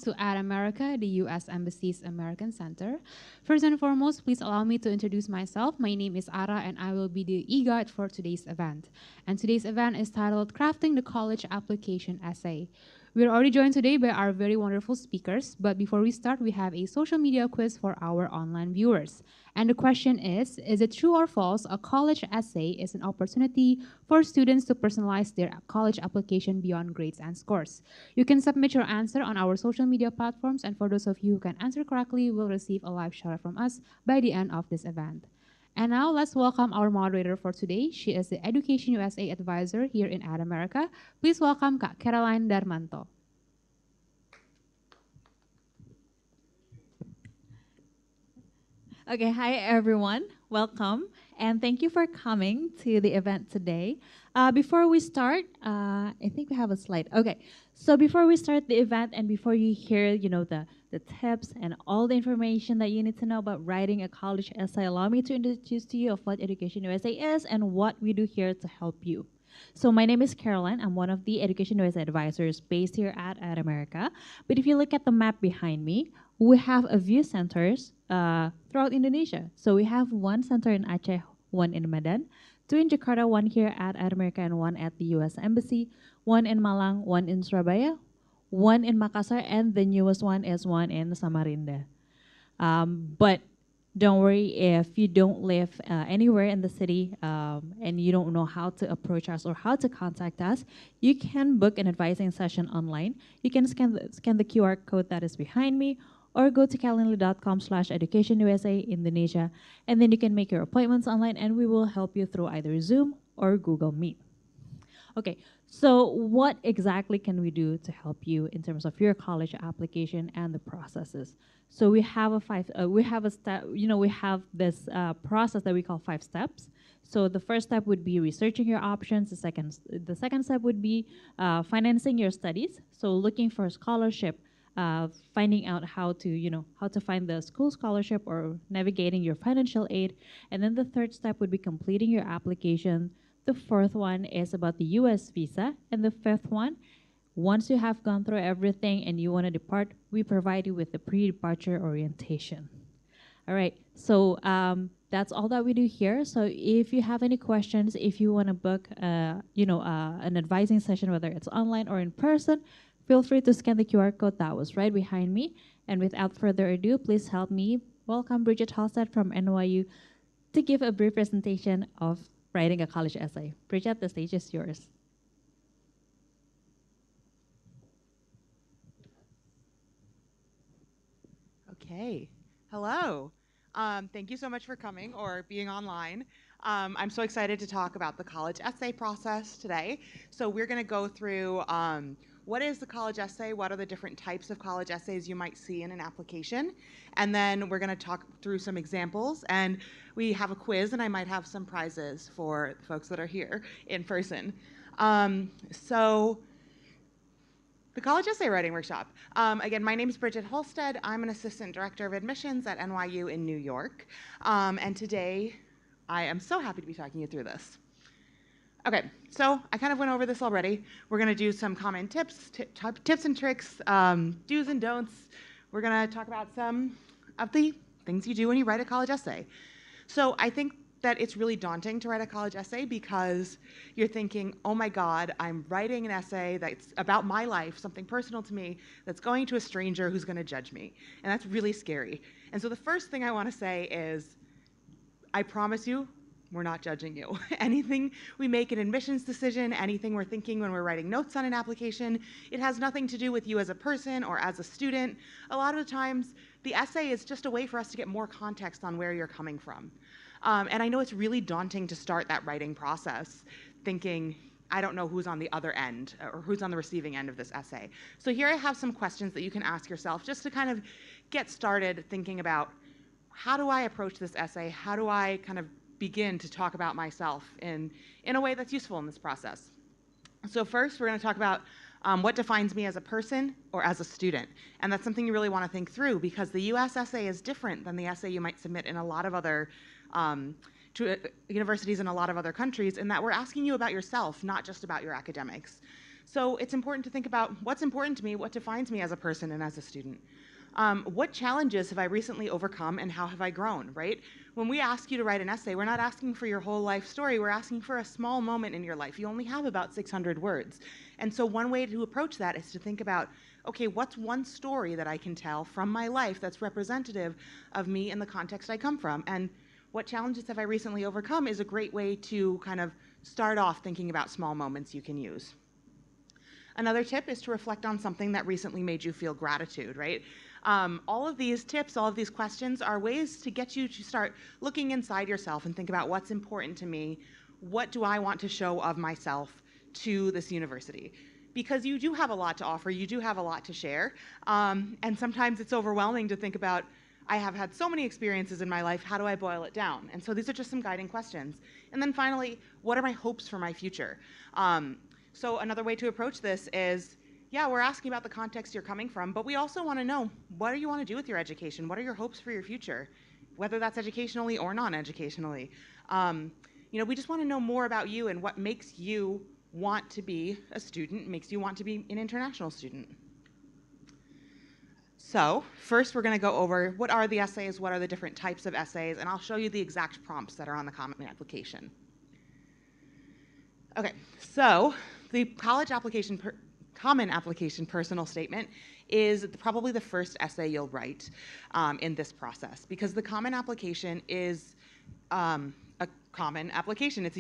to Ad America, the U.S. Embassy's American Center. First and foremost, please allow me to introduce myself. My name is Ara, and I will be the e-guide for today's event. And today's event is titled Crafting the College Application Essay. We are already joined today by our very wonderful speakers, but before we start, we have a social media quiz for our online viewers. And the question is it true or false a college essay is an opportunity for students to personalize their college application beyond grades and scores? You can submit your answer on our social media platforms, and for those of you who can answer correctly, will receive a live shout out from us by the end of this event. And now let's welcome our moderator for today. She is the Education USA advisor here in Ad America. Please welcome Kak Caroline Darmanto. Okay, hi everyone. Welcome, and thank you for coming to the event today. Before we start, I think we have a slide. Okay, so before we start the event and before you hear, the tips and all the information that you need to know about writing a college essay, allow me to introduce to you of what Education USA is and what we do here to help you. So my name is Caroline. I'm one of the Education USA advisors based here at America. But if you look at the map behind me, we have a few centers throughout Indonesia. So we have one center in Aceh, one in Medan, two in Jakarta, one here at America, and one at the U.S. Embassy, one in Malang, one in Surabaya, one in Makassar, and the newest one is one in Samarinda. But don't worry if you don't live anywhere in the city and you don't know how to approach us or how to contact us. You can book an advising session online. You can scan the QR code that is behind me, or go to calendly.com/educationusa Indonesia, and then you can make your appointments online, and we will help you through either Zoom or Google Meet. Okay, so what exactly can we do to help you in terms of your college application and the processes? So we have this process that we call 5 steps. So the first step would be researching your options. The second step would be financing your studies. So looking for a scholarship, finding out how to find the school scholarship or navigating your financial aid. And then the third step would be completing your application. The fourth one is about the US visa. And the fifth one, once you have gone through everything and you want to depart, we provide you with the pre-departure orientation. All right, so that's all that we do here. So if you have any questions, if you want to book an advising session, whether it's online or in person, feel free to scan the QR code that was right behind me. And without further ado, please help me welcome Bridget Halstead from NYU to give a brief presentation of writing a college essay. Bridget, the stage is yours. Okay, hello. Thank you so much for coming or being online. I'm so excited to talk about the college essay process today. So we're going to go through what is the college essay, what are the different types of college essays you might see in an application, and then we're going to talk through some examples, and we have a quiz, and I might have some prizes for the folks that are here in person. So the College Essay Writing Workshop. Again, my name is Bridget Halstead. I'm an Assistant Director of Admissions at NYU in New York. And today, I am so happy to be talking you through this. Okay, so I kind of went over this already. We're going to do some common tips and tricks, do's and don'ts. We're going to talk about some of the things you do when you write a college essay. So I think that it's really daunting to write a college essay because you're thinking, oh my God, I'm writing an essay that's about my life, something personal to me, that's going to a stranger who's going to judge me. And that's really scary. And so the first thing I want to say is, I promise you, we're not judging you. Anything we make an admissions decision, anything we're thinking when we're writing notes on an application, it has nothing to do with you as a person or as a student. A lot of the times, the essay is just a way for us to get more context on where you're coming from. And I know it's really daunting to start that writing process, thinking, I don't know who's on the other end or who's on the receiving end of this essay. So here I have some questions that you can ask yourself just to kind of get started thinking about, how do I approach this essay? How do I kind of begin to talk about myself in a way that's useful in this process? So first, we're going to talk about what defines me as a person or as a student. And that's something you really want to think through, because the US essay is different than the essay you might submit in a lot of other universities in a lot of other countries, in that we're asking you about yourself, not just about your academics. So it's important to think about what's important to me, what defines me as a person and as a student. What challenges have I recently overcome and how have I grown, right? When we ask you to write an essay, we're not asking for your whole life story, we're asking for a small moment in your life. You only have about 600 words. And so one way to approach that is to think about, okay, what's one story that I can tell from my life that's representative of me and the context I come from? And what challenges have I recently overcome is a great way to kind of start off thinking about small moments you can use. Another tip is to reflect on something that recently made you feel gratitude, right? All of these tips, all of these questions are ways to get you to start looking inside yourself and think about what's important to me, what do I want to show of myself to this university? Because you do have a lot to offer, you do have a lot to share, and sometimes it's overwhelming to think about, I have had so many experiences in my life, how do I boil it down? And so these are just some guiding questions. And then finally, what are my hopes for my future? So another way to approach this is, yeah, we're asking about the context you're coming from, but we also want to know, what do you want to do with your education? What are your hopes for your future? Whether that's educationally or non-educationally. We just want to know more about you and what makes you want to be a student, makes you want to be an international student. So first we're going to go over what are the essays, what are the different types of essays, and I'll show you the exact prompts that are on the common application. Okay, so the common application personal statement is probably the first essay you'll write in this process, because the common application is a common application. It's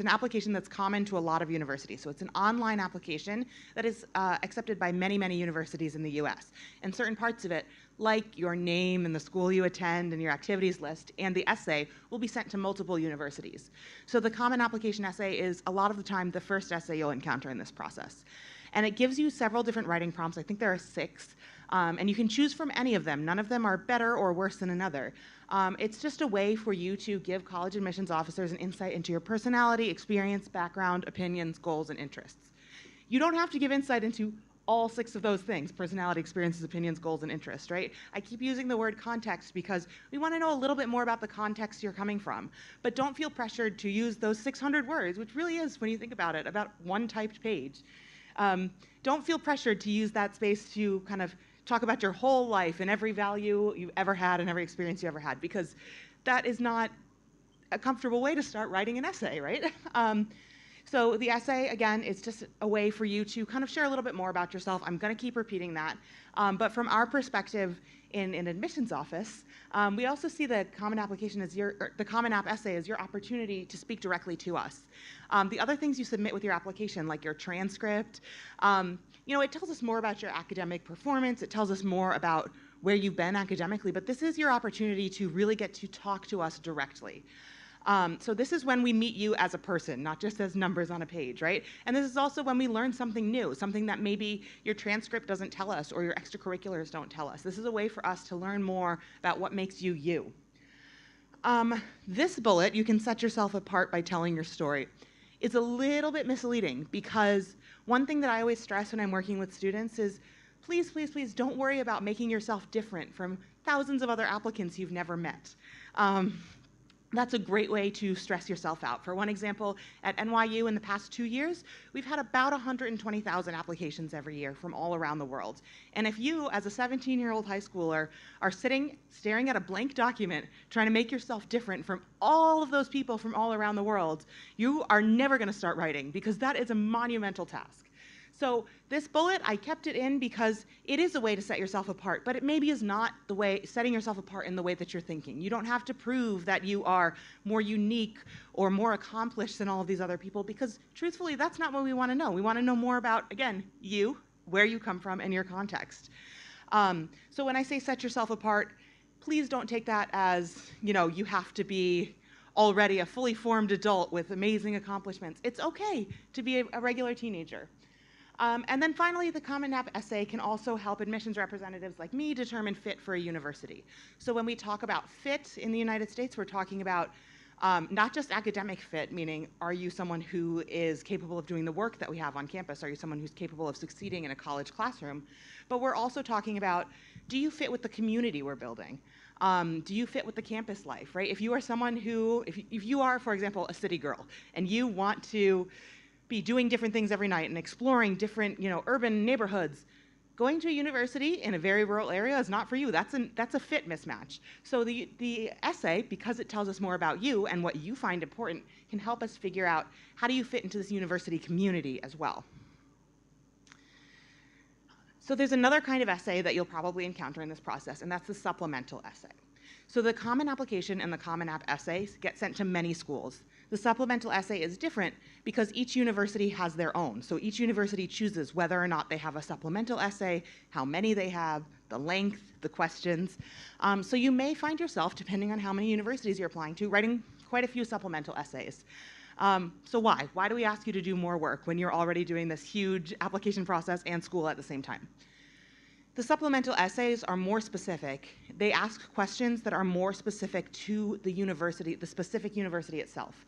an application that's common to a lot of universities. So it's an online application that is accepted by many, many universities in the US. And certain parts of it, like your name and the school you attend and your activities list and the essay, will be sent to multiple universities. So the common application essay is a lot of the time the first essay you'll encounter in this process. And it gives you several different writing prompts. I think there are 6. And you can choose from any of them. None of them are better or worse than another. It's just a way for you to give college admissions officers an insight into your personality, experience, background, opinions, goals, and interests. You don't have to give insight into all 6 of those things: personality, experiences, opinions, goals, and interests, right? I keep using the word context because we want to know a little bit more about the context you're coming from. But don't feel pressured to use those 600 words, which really is, when you think about it, about one typed page. Don't feel pressured to use that space to kind of talk about your whole life and every value you've ever had and every experience you ever had, because that is not a comfortable way to start writing an essay, right? So the essay, again, is just a way for you to kind of share a little bit more about yourself. I'm going to keep repeating that. But from our perspective in an admissions office, we also see the common application as the common app essay as your opportunity to speak directly to us. The other things you submit with your application, like your transcript, it tells us more about your academic performance. It tells us more about where you've been academically. But this is your opportunity to really get to talk to us directly. So this is when we meet you as a person, not just as numbers on a page, right? And this is also when we learn something new, something that maybe your transcript doesn't tell us or your extracurriculars don't tell us. This is a way for us to learn more about what makes you you. This bullet, you can set yourself apart by telling your story, is a little bit misleading, because one thing that I always stress when I'm working with students is, please, please, please don't worry about making yourself different from thousands of other applicants you've never met. That's a great way to stress yourself out. For one example, at NYU in the past 2 years, we've had about 120,000 applications every year from all around the world. And if you, as a 17-year-old high schooler, are staring at a blank document, trying to make yourself different from all of those people from all around the world, you are never going to start writing, because that is a monumental task. So this bullet, I kept it in because it is a way to set yourself apart, but it maybe is not the way, setting yourself apart in the way that you're thinking. You don't have to prove that you are more unique or more accomplished than all of these other people, because truthfully, that's not what we want to know. We want to know more about, again, you, where you come from, and your context. So when I say set yourself apart, please don't take that as, you have to be already a fully formed adult with amazing accomplishments. It's okay to be a regular teenager. And then finally, the Common App essay can also help admissions representatives like me determine fit for a university. So when we talk about fit in the United States, we're talking about not just academic fit, meaning are you someone who is capable of doing the work that we have on campus? Are you someone who's capable of succeeding in a college classroom? But we're also talking about, do you fit with the community we're building? Do you fit with the campus life, right? If you are someone who, if you are, for example, a city girl, and you want to be doing different things every night and exploring different, urban neighborhoods. Going to a university in a very rural area is not for you. That's a fit mismatch. So the essay, because it tells us more about you and what you find important, can help us figure out how do you fit into this university community as well. So there's another kind of essay that you'll probably encounter in this process, and that's the supplemental essay. So the Common Application and the Common App essays get sent to many schools. The supplemental essay is different because each university has their own. So each university chooses whether or not they have a supplemental essay, how many they have, the length, the questions. So you may find yourself, depending on how many universities you're applying to, writing quite a few supplemental essays. So why? Why do we ask you to do more work when you're already doing this huge application process and school at the same time? The supplemental essays are more specific. They ask questions that are more specific to the university, the specific university itself.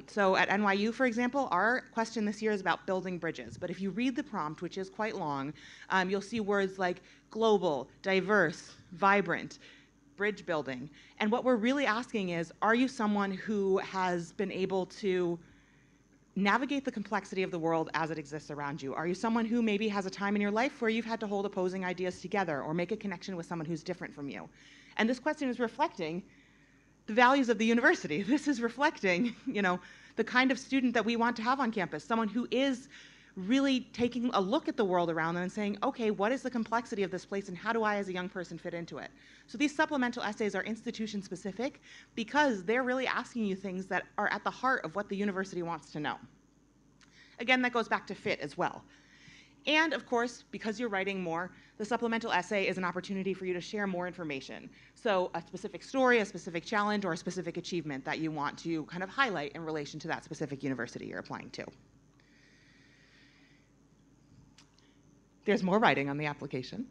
So at NYU, for example, our question this year is about building bridges. But if you read the prompt, which is quite long, you'll see words like global, diverse, vibrant, bridge building. And what we're really asking is, are you someone who has been able to navigate the complexity of the world as it exists around you? Are you someone who maybe has a time in your life where you've had to hold opposing ideas together or make a connection with someone who's different from you? And this question is reflecting the values of the university. This is reflecting, the kind of student that we want to have on campus, someone who is really taking a look at the world around them and saying, okay, what is the complexity of this place and how do I as a young person fit into it? So these supplemental essays are institution specific because they're really asking you things that are at the heart of what the university wants to know. Again, that goes back to fit as well. And of course, because you're writing more, the supplemental essay is an opportunity for you to share more information. So a specific story, a specific challenge, or a specific achievement that you want to kind of highlight in relation to that specific university you're applying to. There's more writing on the application.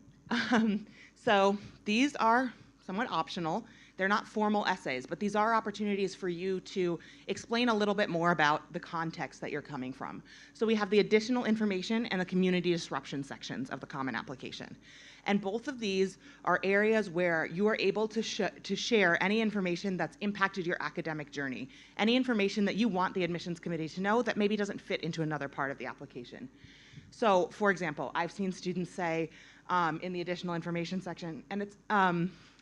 So these are somewhat optional. They're not formal essays, but these are opportunities for you to explain a little bit more about the context that you're coming from. So we have the additional information and the community disruption sections of the Common Application. And both of these are areas where you are able to share any information that's impacted your academic journey, any information that you want the admissions committee to know that maybe doesn't fit into another part of the application. So, for example, I've seen students say in the additional information section, and it's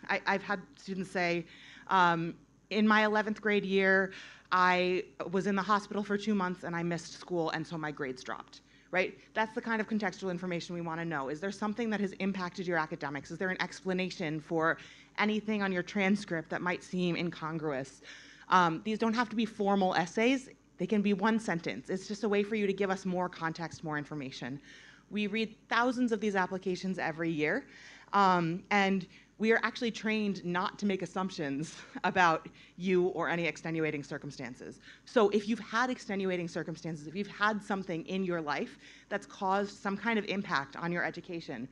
I've had students say, in my 11th grade year, I was in the hospital for 2 months and I missed school, and so my grades dropped, right? That's the kind of contextual information we want to know. Is there something that has impacted your academics? Is there an explanation for anything on your transcript that might seem incongruous? These don't have to be formal essays. They can be one sentence. It's just a way for you to give us more context, more information. We read thousands of these applications every year, and we are actually trained not to make assumptions about you or any extenuating circumstances. So if you've had extenuating circumstances, if you've had something in your life that's caused some kind of impact on your education,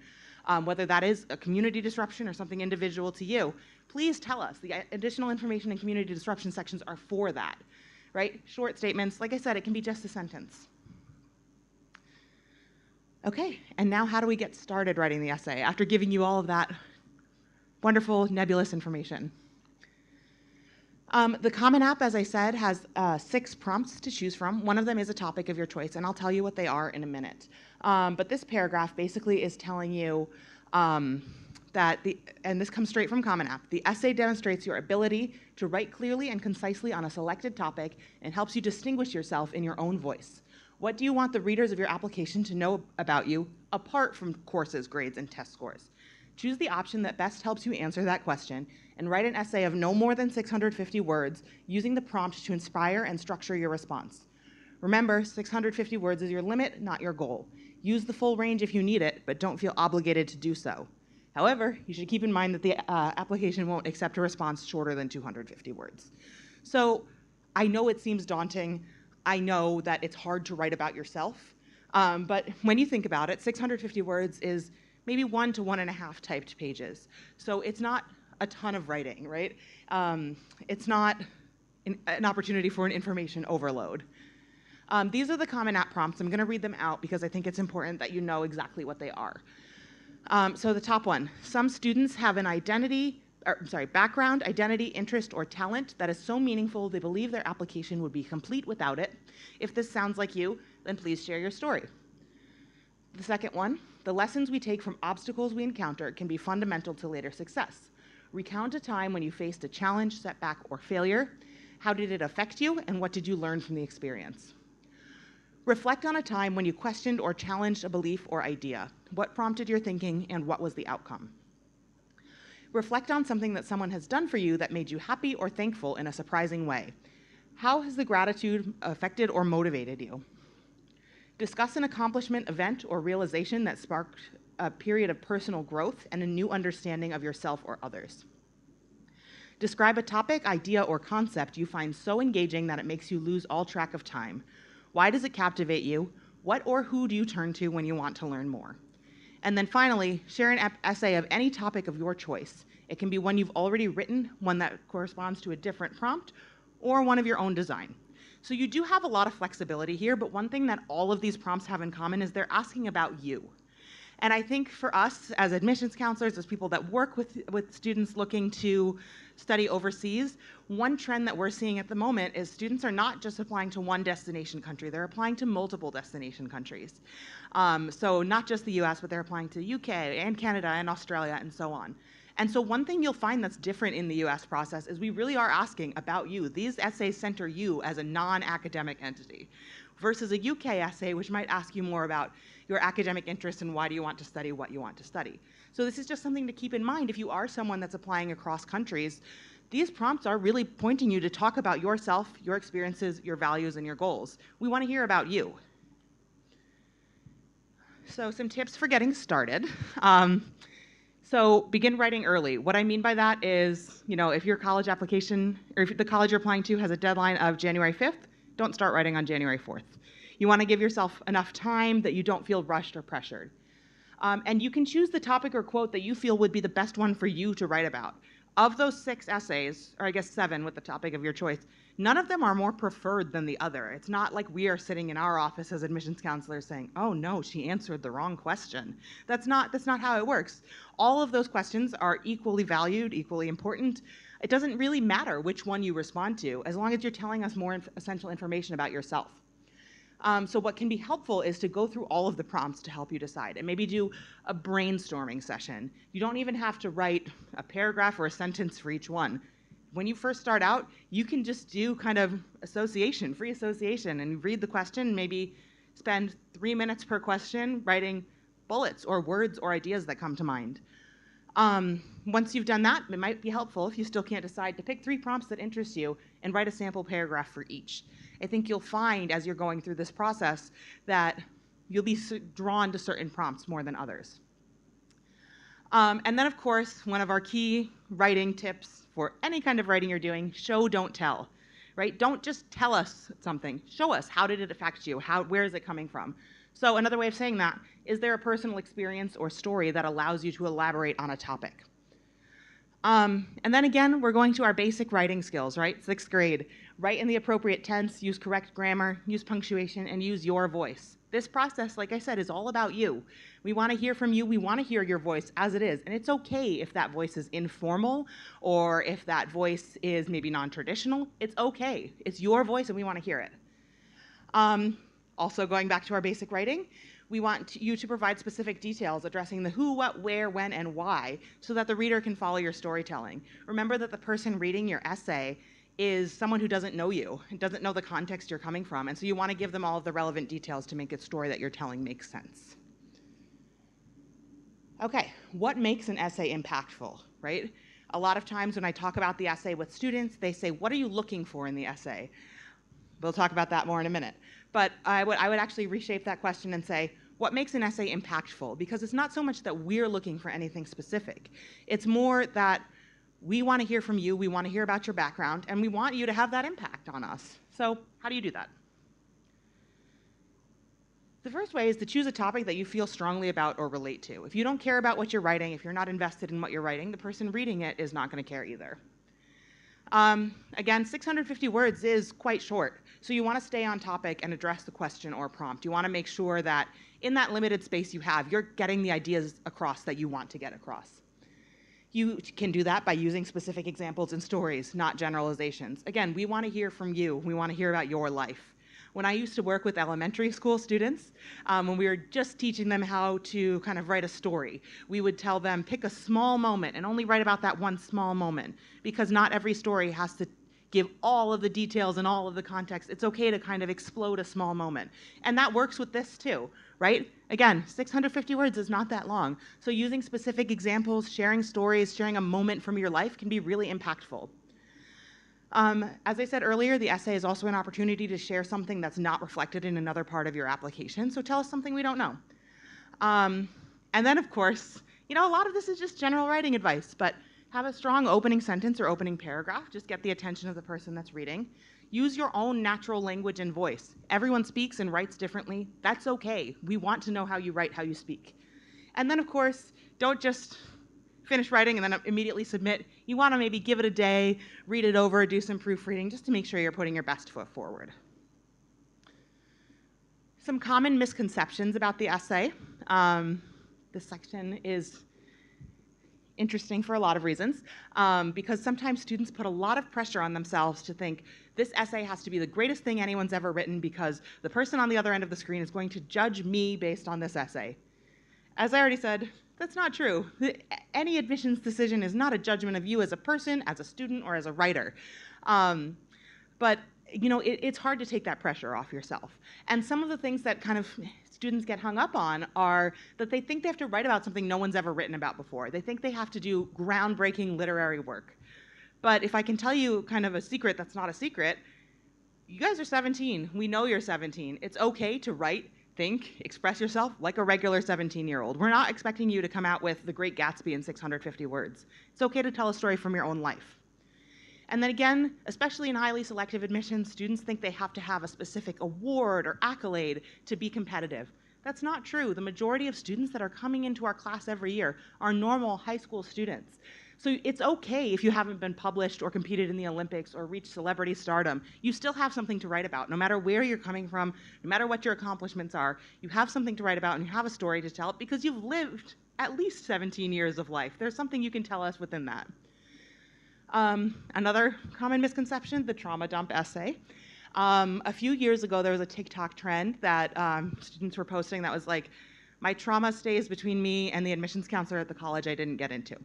whether that is a community disruption or something individual to you, please tell us. The additional information and community disruption sections are for that, right? Short statements, like I said, it can be just a sentence. Okay, and now how do we get started writing the essay after giving you all of that wonderful, nebulous information? The Common App, as I said, has 6 prompts to choose from. One of them is a topic of your choice, and I'll tell you what they are in a minute. But this paragraph basically is telling you that, and this comes straight from Common App, the essay demonstrates your ability to write clearly and concisely on a selected topic and helps you distinguish yourself in your own voice. What do you want the readers of your application to know about you apart from courses, grades, and test scores? Choose the option that best helps you answer that question and write an essay of no more than 650 words using the prompt to inspire and structure your response. Remember, 650 words is your limit, not your goal. Use the full range if you need it, but don't feel obligated to do so. However, you should keep in mind that the application won't accept a response shorter than 250 words. So I know it seems daunting. I know that it's hard to write about yourself, but when you think about it, 650 words is maybe 1 to 1.5 typed pages. So it's not a ton of writing, right? It's not an opportunity for an information overload. These are the Common App prompts. I'm going to read them out because I think it's important that you know exactly what they are. So the top one, some students have an identity, background, identity, interest, or talent that is so meaningful they believe their application would be complete without it. If this sounds like you, then please share your story. The second one, the lessons we take from obstacles we encounter can be fundamental to later success. Recount a time when you faced a challenge, setback, or failure. How did it affect you, and what did you learn from the experience? Reflect on a time when you questioned or challenged a belief or idea. What prompted your thinking, and what was the outcome? Reflect on something that someone has done for you that made you happy or thankful in a surprising way. How has the gratitude affected or motivated you? Discuss an accomplishment, event, or realization that sparked a period of personal growth and a new understanding of yourself or others. Describe a topic, idea, or concept you find so engaging that it makes you lose all track of time. Why does it captivate you? What or who do you turn to when you want to learn more? And then finally, share an essay of any topic of your choice. It can be one you've already written, one that corresponds to a different prompt, or one of your own design. So you do have a lot of flexibility here, but one thing that all of these prompts have in common is they're asking about you. And I think for us as admissions counselors, as people that work with students looking to study overseas, one trend that we're seeing at the moment is students are not just applying to one destination country, they're applying to multiple destination countries. So not just the US, but they're applying to the UK and Canada and Australia and so on. And so one thing you'll find that's different in the US process is we really are asking about you. These essays center you as a non-academic entity versus a UK essay, which might ask you more about your academic interests and why do you want to study what you want to study. So this is just something to keep in mind if you are someone that's applying across countries. These prompts are really pointing you to talk about yourself, your experiences, your values, and your goals. We want to hear about you. So some tips for getting started. So begin writing early. What I mean by that is, if your college application, or if the college you're applying to has a deadline of January 5th, don't start writing on January 4th. You want to give yourself enough time that you don't feel rushed or pressured. And you can choose the topic or quote that you feel would be the best one for you to write about. Of those 6 essays, or I guess 7 with the topic of your choice, none of them are more preferred than the other. It's not like we are sitting in our office as admissions counselors saying, oh no, she answered the wrong question. That's not how it works. All of those questions are equally valued, equally important. It doesn't really matter which one you respond to, as long as you're telling us more essential information about yourself. So what can be helpful is to go through all of the prompts to help you decide, and maybe do a brainstorming session. You don't even have to write a paragraph or a sentence for each one. When you first start out, you can just do kind of free association, and read the question, maybe spend 3 minutes per question writing bullets or words or ideas that come to mind. Once you've done that, it might be helpful, if you still can't decide, to pick 3 prompts that interest you and write a sample paragraph for each. I think you'll find as you're going through this process that you'll be drawn to certain prompts more than others. And then, of course, one of our key writing tips for any kind of writing you're doing, show, don't tell, right? Don't just tell us something. Show us, how did it affect you? Where is it coming from? So another way of saying that, is there a personal experience or story that allows you to elaborate on a topic? And then again, we're going to our basic writing skills, right? 6th grade. Write in the appropriate tense, use correct grammar, use punctuation, and use your voice. This process, like I said, is all about you. We want to hear from you. We want to hear your voice as it is. And it's okay if that voice is informal or if that voice is maybe non-traditional. It's okay. It's your voice and we want to hear it. Also going back to our basic writing, we want you to provide specific details addressing the who, what, where, when, and why so that the reader can follow your storytelling. Remember that the person reading your essay is someone who doesn't know you, doesn't know the context you're coming from, and so you want to give them all of the relevant details to make the story that you're telling make sense. Okay, what makes an essay impactful, right? A lot of times when I talk about the essay with students, they say, what are you looking for in the essay? We'll talk about that more in a minute. But I would actually reshape that question and say, what makes an essay impactful? Because it's not so much that we're looking for anything specific. It's more that we want to hear from you, we want to hear about your background, and we want you to have that impact on us. So how do you do that? The first way is to choose a topic that you feel strongly about or relate to. If you don't care about what you're writing, if you're not invested in what you're writing, the person reading it is not going to care either. Again, 650 words is quite short, so you want to stay on topic and address the question or prompt. You want to make sure that in that limited space you have, you're getting the ideas across that you want to get across. You can do that by using specific examples and stories, not generalizations. Again, we want to hear from you. We want to hear about your life. When I used to work with elementary school students, when we were just teaching them how to kind of write a story, we would tell them, pick a small moment and only write about that one small moment, because not every story has to give all of the details and all of the context. It's okay to kind of explode a small moment. And that works with this too, right? Again, 650 words is not that long. So using specific examples, sharing stories, sharing a moment from your life can be really impactful. As I said earlier, the essay is also an opportunity to share something that's not reflected in another part of your application. So tell us something we don't know. And then, of course, a lot of this is just general writing advice, but have a strong opening sentence or opening paragraph. Just get the attention of the person that's reading. Use your own natural language and voice. Everyone speaks and writes differently. That's okay. We want to know how you write, how you speak. And then, of course, don't just finish writing and then immediately submit. You want to maybe give it a day, read it over, do some proofreading, just to make sure you're putting your best foot forward. Some common misconceptions about the essay. This section is interesting for a lot of reasons, because sometimes students put a lot of pressure on themselves to think this essay has to be the greatest thing anyone's ever written because the person on the other end of the screen is going to judge me based on this essay. As I already said, that's not true. Any admissions decision is not a judgment of you as a person, as a student, or as a writer. But it's hard to take that pressure off yourself. And some of the things that kind of students get hung up on are that they think they have to write about something no one's ever written about before. They think they have to do groundbreaking literary work. But if I can tell you kind of a secret that's not a secret, you guys are 17. We know you're 17. It's okay to write, think, express yourself like a regular 17-year-old. We're not expecting you to come out with The Great Gatsby in 650 words. It's okay to tell a story from your own life. And then again, especially in highly selective admissions, students think they have to have a specific award or accolade to be competitive. That's not true. The majority of students that are coming into our class every year are normal high school students. So it's okay if you haven't been published or competed in the Olympics or reached celebrity stardom. You still have something to write about. No matter where you're coming from, no matter what your accomplishments are, you have something to write about and you have a story to tell because you've lived at least 17 years of life. There's something you can tell us within that. Another common misconception, the trauma dump essay. A few years ago, there was a TikTok trend that students were posting that was like, my trauma stays between me and the admissions counselor at the college I didn't get into.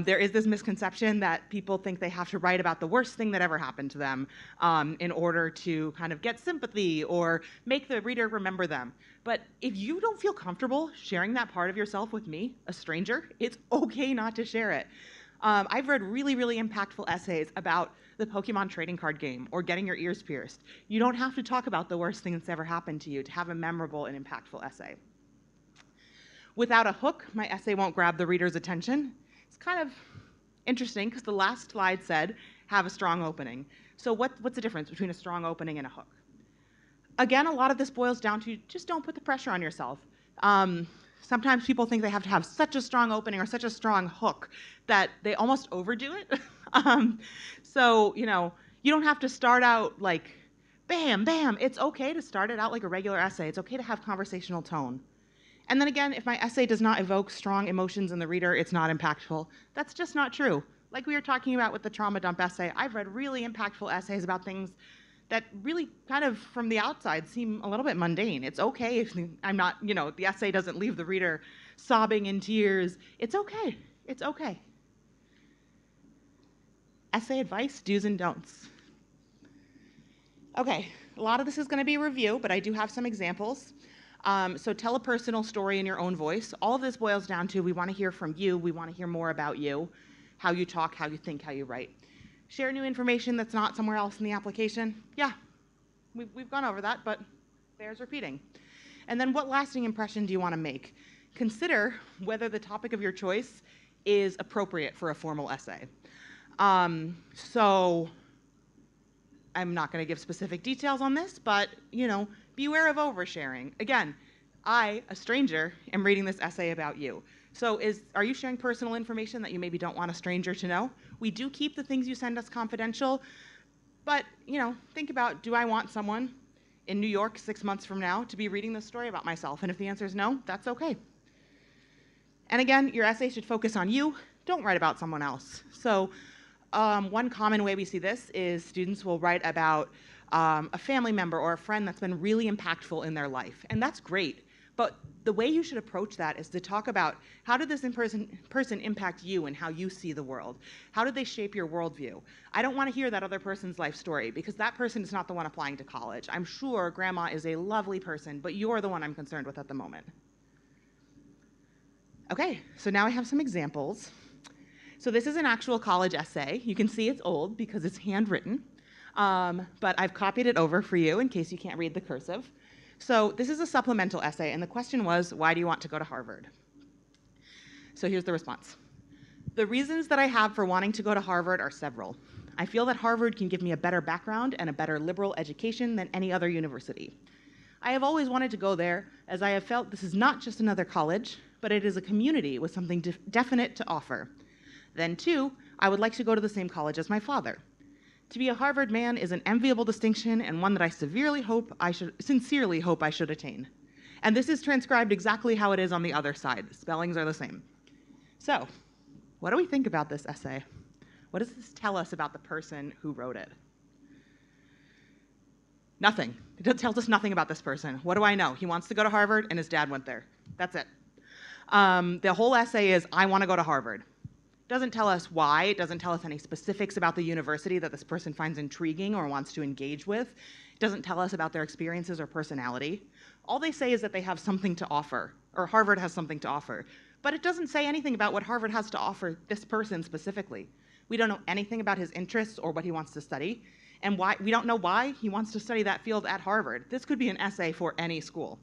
There is this misconception that people think they have to write about the worst thing that ever happened to them in order to kind of get sympathy or make the reader remember them. But if you don't feel comfortable sharing that part of yourself with me, a stranger, it's okay not to share it. I've read really, really impactful essays about the Pokemon trading card game or getting your ears pierced. You don't have to talk about the worst thing that's ever happened to you to have a memorable and impactful essay. Without a hook, my essay won't grab the reader's attention. It's kind of interesting because the last slide said, have a strong opening. So what's the difference between a strong opening and a hook? Again, a lot of this boils down to just don't put the pressure on yourself. Sometimes people think they have to have such a strong opening or such a strong hook that they almost overdo it. So, you don't have to start out like, bam, bam. It's okay to start it out like a regular essay. It's okay to have conversational tone. And then again, if my essay does not evoke strong emotions in the reader, it's not impactful. That's just not true. Like we were talking about with the trauma dump essay, I've read really impactful essays about things that really kind of from the outside seem a little bit mundane. It's okay if I'm not, the essay doesn't leave the reader sobbing in tears. It's okay. It's okay. Essay advice, do's and don'ts. Okay, a lot of this is going to be a review, but I do have some examples. So tell a personal story in your own voice. All of this boils down to we want to hear from you. We want to hear more about you, how you talk, how you think, how you write. Share new information that's not somewhere else in the application. Yeah, we've gone over that, but bears repeating. And then what lasting impression do you want to make? Consider whether the topic of your choice is appropriate for a formal essay. So I'm not going to give specific details on this, but, beware of oversharing. Again, I, a stranger, am reading this essay about you. So are you sharing personal information that you maybe don't want a stranger to know? We do keep the things you send us confidential, but, think about, do I want someone in New York 6 months from now to be reading this story about myself? And if the answer is no, that's okay. And again, your essay should focus on you, don't write about someone else. So one common way we see this is students will write about a family member or a friend that's been really impactful in their life. And that's great. But the way you should approach that is to talk about how did this person impact you and how you see the world? How did they shape your worldview? I don't want to hear that other person's life story because that person is not the one applying to college. I'm sure grandma is a lovely person, but you're the one I'm concerned with at the moment. Okay, so now I have some examples. So this is an actual college essay. You can see it's old because it's handwritten, but I've copied it over for you in case you can't read the cursive. So this is a supplemental essay, and the question was, why do you want to go to Harvard? So here's the response. The reasons that I have for wanting to go to Harvard are several. I feel that Harvard can give me a better background and a better liberal education than any other university. I have always wanted to go there, as I have felt this is not just another college, but it is a community with something definite to offer. Then, two, I would like to go to the same college as my father. To be a Harvard man is an enviable distinction and one that I sincerely hope I should attain. And this is transcribed exactly how it is on the other side. The spellings are the same. So, what do we think about this essay? What does this tell us about the person who wrote it? Nothing. It tells us nothing about this person. What do I know? He wants to go to Harvard and his dad went there. That's it. The whole essay is, I want to go to Harvard. Doesn't tell us why. It doesn't tell us any specifics about the university that this person finds intriguing or wants to engage with. It doesn't tell us about their experiences or personality. All they say is that they have something to offer, or Harvard has something to offer. But it doesn't say anything about what Harvard has to offer this person specifically. We don't know anything about his interests or what he wants to study, and we don't know why he wants to study that field at Harvard. This could be an essay for any school.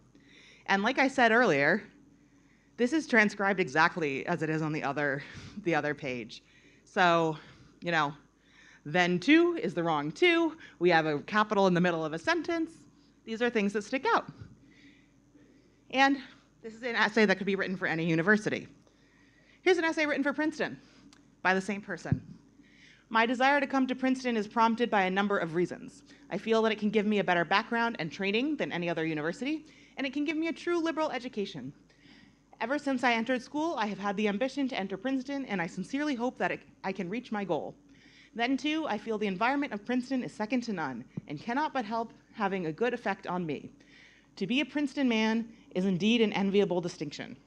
And like I said earlier, this is transcribed exactly as it is on the other page. So, then two is the wrong two. We have a capital in the middle of a sentence. These are things that stick out. And this is an essay that could be written for any university. Here's an essay written for Princeton by the same person. My desire to come to Princeton is prompted by a number of reasons. I feel that it can give me a better background and training than any other university, and it can give me a true liberal education. Ever since I entered school, I have had the ambition to enter Princeton, and I sincerely hope that I can reach my goal. Then, too, I feel the environment of Princeton is second to none and cannot but help having a good effect on me. To be a Princeton man is indeed an enviable distinction.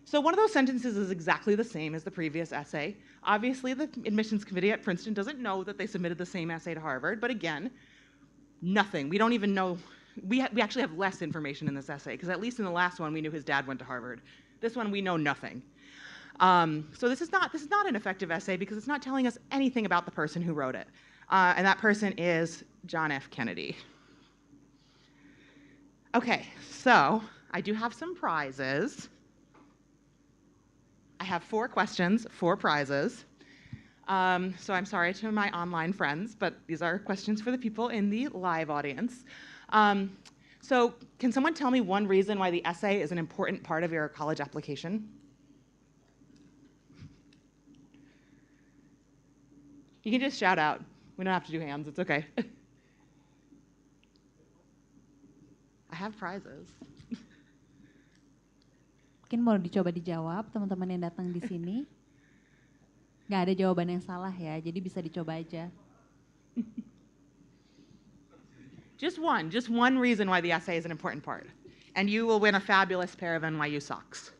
So one of those sentences is exactly the same as the previous essay. Obviously, the admissions committee at Princeton doesn't know that they submitted the same essay to Harvard, but again, nothing. We don't even know. We actually have less information in this essay, because at least in the last one, we knew his dad went to Harvard. This one, we know nothing. So this is not an effective essay because it's not telling us anything about the person who wrote it. And that person is John F. Kennedy. Okay, so I do have some prizes. I have 4 questions, 4 prizes. So I'm sorry to my online friends, but these are questions for the people in the live audience. So can someone tell me one reason why the essay is an important part of your college application? You can just shout out. We don't have to do hands. It's okay. I have prizes. Mungkin mau dicoba dijawab teman-teman yang datang di sini. Nggak ada jawaban yang salah ya, jadi bisa dicoba aja. Just one reason why the essay is an important part. And you will win a fabulous pair of NYU socks.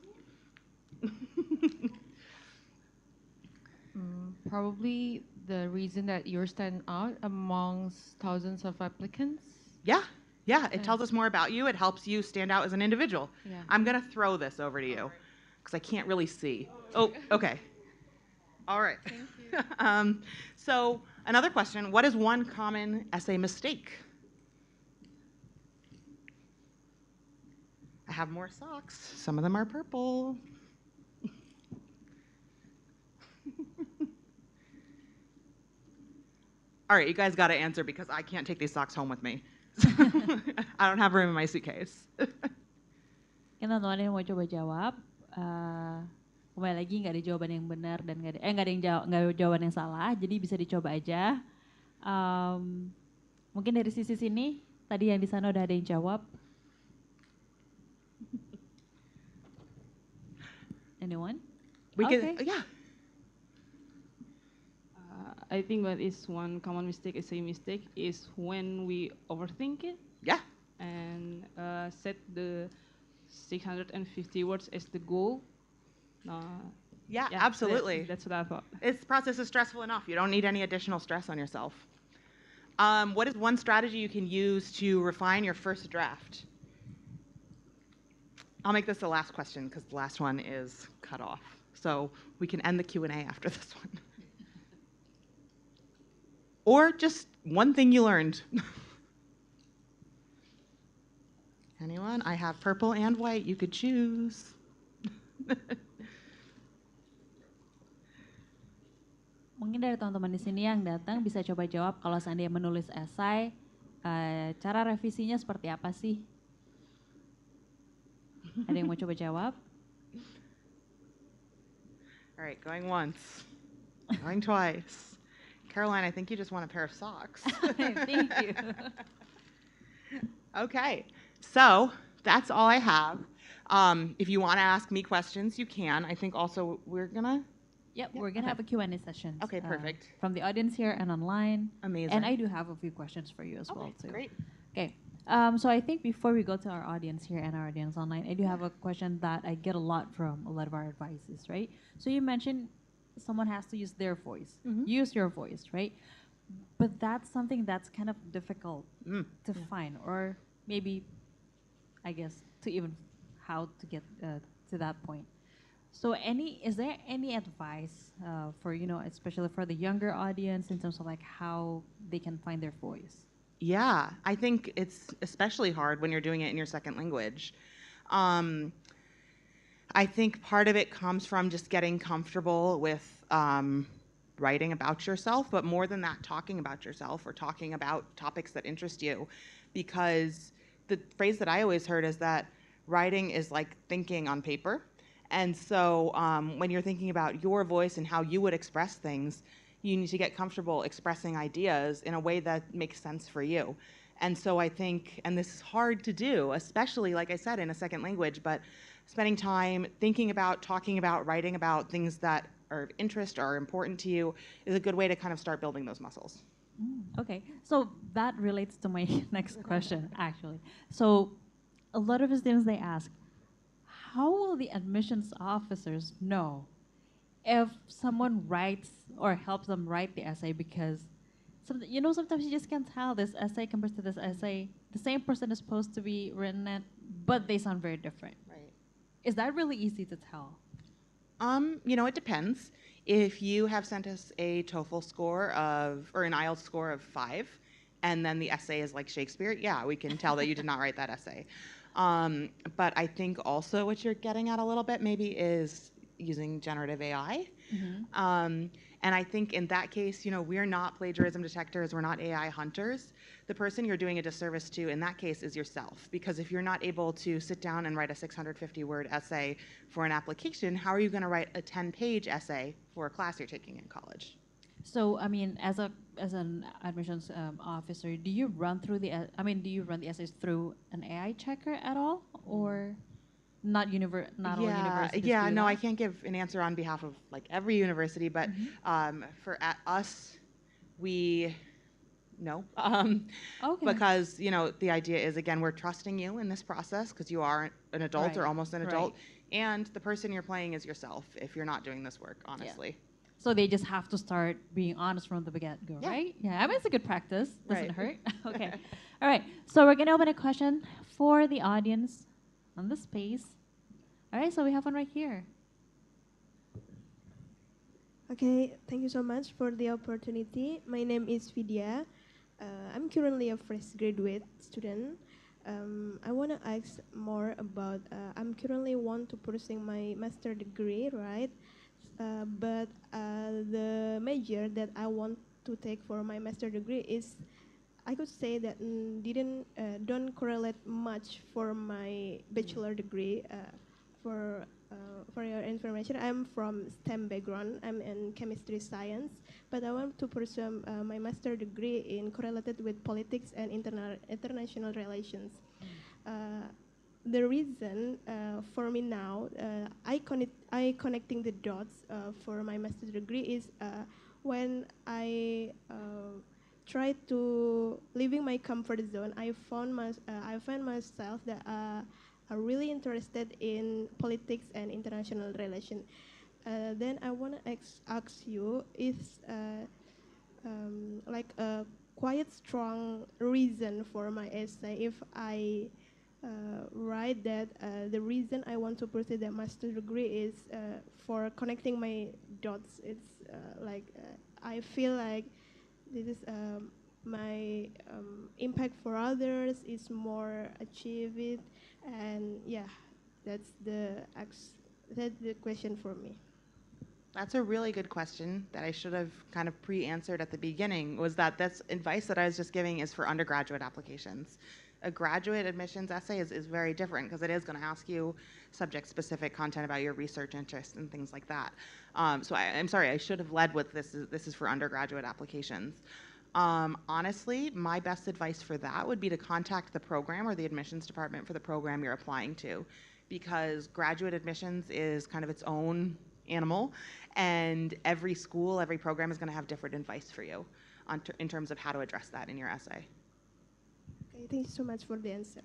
Probably the reason that you're standing out amongst thousands of applicants. Yeah, it tells us more about you. It helps you stand out as an individual. Yeah. I'm gonna throw this over to you because I can't really see. Oh, okay. All right. Thank you. So another question, what is one common essay mistake? I have more socks. Some of them are purple. All right, you guys got to answer because I can't take these socks home with me. I don't have room in my suitcase. Kita teman-teman yang mau coba jawab, kembali lagi nggak ada jawaban yang benar dan nggak ada jawaban yang salah, jadi bisa dicoba aja. Mungkin dari sisi sini, tadi yang di sana udah ada yang jawab. Anyone? We Okay. can, yeah. I think what is one common mistake, essay mistake, is when we overthink it Yeah. and set the 650 words as the goal. Yeah, Yeah, absolutely. that's what I thought. This process is stressful enough. You don't need any additional stress on yourself. What is one strategy you can use to refine your first draft? I'll make this the last question because the last one is cut off. So we can end the Q&A after this one. Or just one thing you learned. Anyone? I have purple and white. You could choose. Mungkin dari teman-teman di sini yang datang bisa coba jawab kalau seandainya menulis esai, cara revisinya seperti apa sih? Ada yang mau coba jawab? All right, going once, going twice. Caroline, I think you just want a pair of socks. Thank you. Okay, so that's all I have. If you want to ask me questions, you can. I think also we're gonna. Yep, we're gonna have a Q&A session. Okay, perfect. From the audience here and online. Amazing. And I do have a few questions for you as well too. Great. Okay. So I think before we go to our audience here and our audience online, I do have a question that I get a lot from a lot of our advices, right? So you mentioned someone has to use their voice, use your voice, right? But that's something that's kind of difficult to find, or maybe, I guess, to even how to get to that point. So is there any advice for, especially for the younger audience in terms of like how they can find their voice? Yeah, I think it's especially hard when you're doing it in your second language. I think part of it comes from just getting comfortable with writing about yourself, but more than that, talking about yourself or talking about topics that interest you. Because the phrase that I always heard is that writing is like thinking on paper. And so when you're thinking about your voice and how you would express things, you need to get comfortable expressing ideas in a way that makes sense for you. And so I think, and this is hard to do, especially, like I said, in a second language, but spending time thinking about, talking about, writing about things that are of interest or are important to you is a good way to kind of start building those muscles. Okay, so that relates to my next question, actually. So a lot of students, they ask, how will the admissions officers know if someone writes or helps them write the essay? Because sometimes you just can't tell this essay compared to this essay. The same person is supposed to be written it, but they sound very different. Right. Is that really easy to tell? It depends. If you have sent us a TOEFL score or an IELTS score of 5, and then the essay is like Shakespeare, yeah, we can tell that you did not write that essay. But I think also what you're getting at a little bit maybe is using generative AI. And I think in that case, we're not plagiarism detectors, we're not AI hunters. The person you're doing a disservice to in that case is yourself. Because if you're not able to sit down and write a 650-word essay for an application, how are you going to write a 10-page essay for a class you're taking in college? So, I mean, as an admissions officer, do you run the essays through an AI checker at all, or not all universities? Yeah, do no, that? I can't give an answer on behalf of like every university, but for us, no. Okay. Because, the idea is, again, we're trusting you in this process because you are an adult or Right, almost an adult, right. and the person you're playing is yourself if you're not doing this work, honestly. So they just have to start being honest from the get-go, Yeah. right? Yeah, I mean, it's a good practice. Doesn't Right. hurt. Okay. All right. So we're going to open a question for the audience on the space. All right, so we have one right here. Okay, thank you so much for the opportunity. My name is Vidya. I'm currently a fresh graduate student. I want to ask more about, I'm currently want to pursue my master degree, right? But the major that I want to take for my master degree is, I could say that don't correlate much for my bachelor degree. For your information, I'm from STEM background. I'm in chemistry science, but I want to pursue my master degree in correlated with politics and international relations. The reason for me now, I connecting the dots for my master's degree is when I try to leaving my comfort zone, I find myself that are really interested in politics and international relations. Then I want to ask you, is like a quite strong reason for my essay if I write that the reason I want to pursue that master degree is for connecting my dots. It's I feel like this is my impact for others is more achieved, and yeah, that's that's the question for me. That's a really good question that I should have kind of pre-answered at the beginning, was that that's advice that I was just giving is for undergraduate applications. A graduate admissions essay is very different because it is going to ask you subject-specific content about your research interests and things like that. So I'm sorry, I should have led with this is for undergraduate applications. Honestly, my best advice for that would be to contact the program or the admissions department for the program you're applying to, because graduate admissions is kind of its own animal, and every school, every program is going to have different advice for you in terms of how to address that in your essay. Okay, thank you so much for the answer.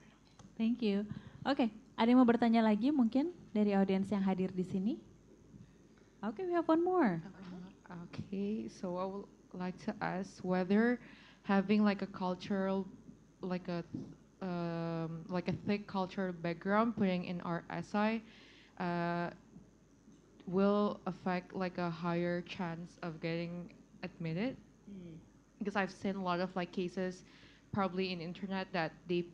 Thank you. Oke, ada yang mau bertanya lagi mungkin dari audiens yang hadir di sini? Okay, we have one more. Okay, so I would like to ask whether having like a cultural, like a thick cultural background, putting in our essay, will affect like a higher chance of getting admitted. Because I've seen a lot of like cases, probably in internet, that they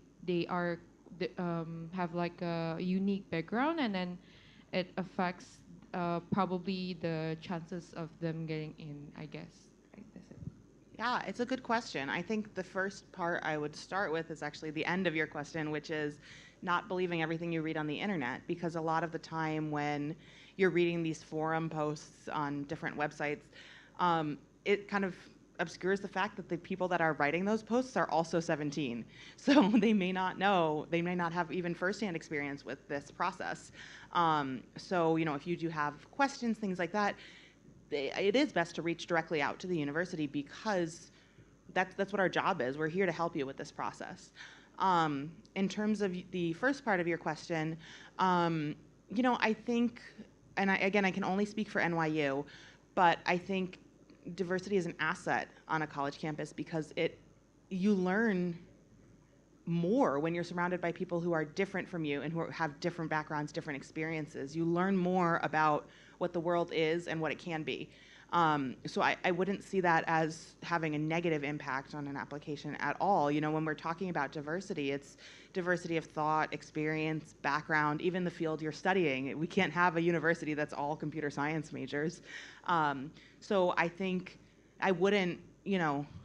have like a unique background, and then it affects probably the chances of them getting in, I guess. That's it. Yeah, it's a good question. I think the first part I would start with is actually the end of your question, which is not believing everything you read on the internet, because a lot of the time when you're reading these forum posts on different websites, it kind of obscures the fact that the people that are writing those posts are also 17. So they may not know, they may not have even firsthand experience with this process. So, if you do have questions, things like that, it is best to reach directly out to the university, because that's what our job is. We're here to help you with this process. In terms of the first part of your question, I think, and I can only speak for NYU, but I think diversity is an asset on a college campus, because you learn more when you're surrounded by people who are different from you and who have different backgrounds, different experiences. You learn more about what the world is and what it can be. So I wouldn't see that as having a negative impact on an application at all. When we're talking about diversity, it's diversity of thought, experience, background, even the field you're studying. We can't have a university that's all computer science majors. So I think I wouldn't,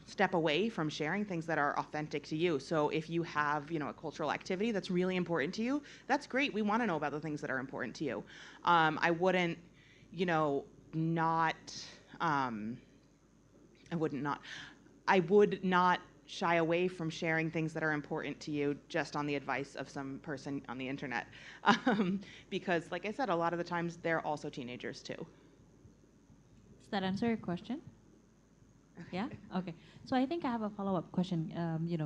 step away from sharing things that are authentic to you. So if you have, a cultural activity that's really important to you, that's great. We want to know about the things that are important to you. I wouldn't, I would not shy away from sharing things that are important to you just on the advice of some person on the internet. Because, like I said, a lot of the times they're also teenagers too. Does that answer your question? Yeah? Okay. So I think I have a follow-up question,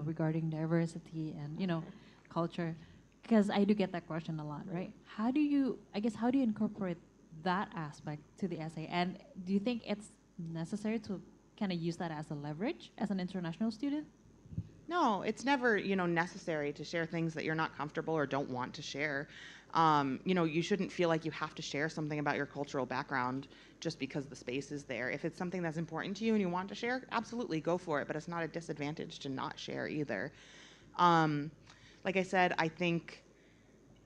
regarding diversity and, culture, because I do get that question a lot, right? How do you incorporate that aspect to the essay? And do you think it's necessary to kind of use that as a leverage as an international student? No, it's never, necessary to share things that you're not comfortable or don't want to share. You shouldn't feel like you have to share something about your cultural background just because the space is there. If it's something that's important to you and you want to share, absolutely go for it, but it's not a disadvantage to not share either. Like I said, I think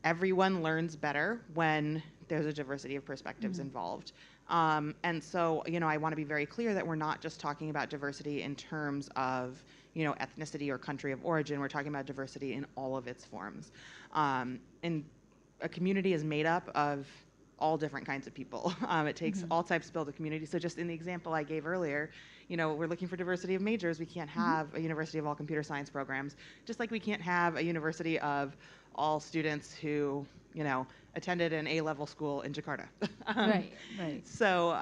everyone learns better when there's a diversity of perspectives involved. And so, I want to be very clear that we're not just talking about diversity in terms of, ethnicity or country of origin. We're talking about diversity in all of its forms. And a community is made up of all different kinds of people. It takes all types to build a community. So just in the example I gave earlier, we're looking for diversity of majors. We can't have a university of all computer science programs, just like we can't have a university of all students who, attended an A-level school in Jakarta. Right. So,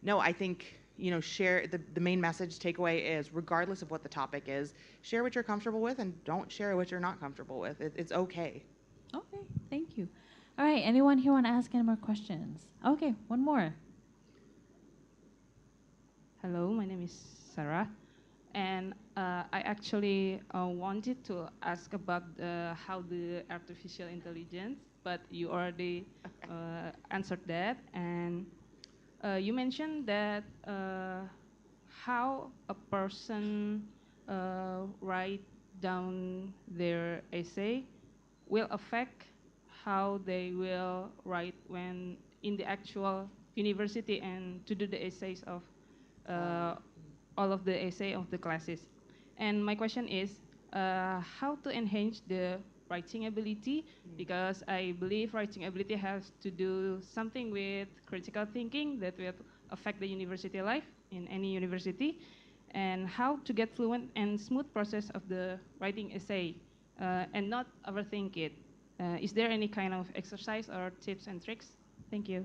no, I think, share the main message takeaway is, regardless of what the topic is, share what you're comfortable with and don't share what you're not comfortable with. It's okay. Okay, thank you. All right, anyone here want to ask any more questions? Okay, one more. Hello, my name is Sarah, and I actually wanted to ask about how the artificial intelligence, but you already answered that, and you mentioned that how a person write down their essay will affect how they will write when in the actual university and to do the essays of uh, all of the essay of the classes. And my question is how to enhance the writing ability, because I believe writing ability has to do something with critical thinking that will affect the university life in any university, and how to get fluent and smooth process of the writing essay and not overthink it. Is there any kind of exercise or tips and tricks? Thank you.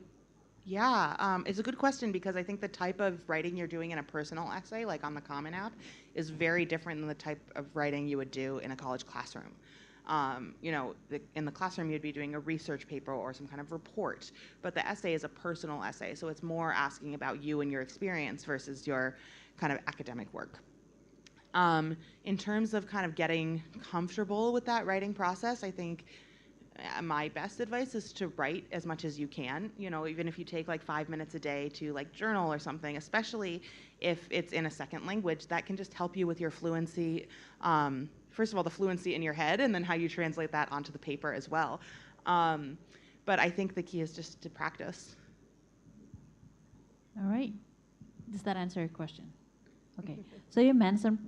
Yeah, it's a good question because I think the type of writing you're doing in a personal essay, like on the Common App, is very different than the type of writing you would do in a college classroom. In the classroom, you'd be doing a research paper or some kind of report, but the essay is a personal essay, so it's more asking about you and your experience versus your kind of academic work. In terms of kind of getting comfortable with that writing process, I think my best advice is to write as much as you can, even if you take like 5 minutes a day to like journal or something, especially if it's in a second language. That can just help you with your fluency. First of all, the fluency in your head, and then how you translate that onto the paper as well. But I think the key is just to practice. All right. Does that answer your question? Okay. So you mentioned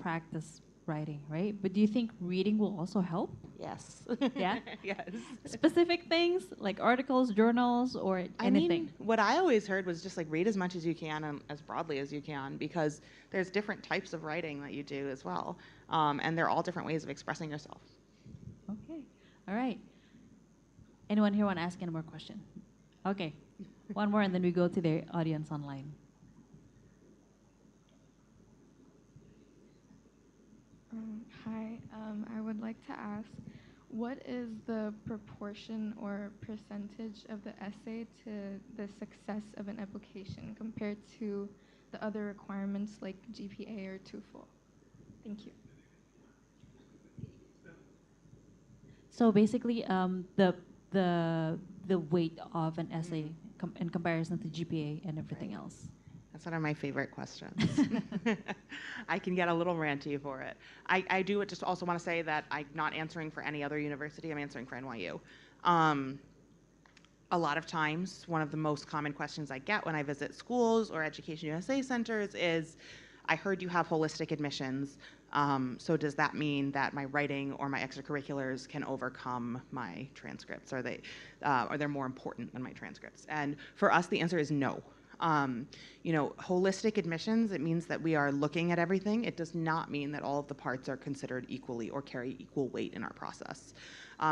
practice writing, right? But do you think reading will also help? Yes. Yeah? Yes. Specific things like articles, journals, or anything? What I always heard was just like read as much as you can and as broadly as you can, because there's different types of writing that you do as well. And they're all different ways of expressing yourself. Okay. All right. Anyone here want to ask any more question? Okay. One more, and then we go to the audience online. Hi, I would like to ask, what is the proportion or percentage of the essay to the success of an application compared to the other requirements like GPA or TOEFL? Thank you. So basically, the weight of an essay in comparison to GPA and everything else. That's one of my favorite questions. I can get a little ranty for it. I do just also want to say that I'm not answering for any other university. I'm answering for NYU. A lot of times, one of the most common questions I get when I visit schools or Education USA centers is, I heard you have holistic admissions, so does that mean that my writing or my extracurriculars can overcome my transcripts? Are they're more important than my transcripts? And for us, the answer is no. Holistic admissions, it means that we are looking at everything. It does not mean that all of the parts are considered equally or carry equal weight in our process.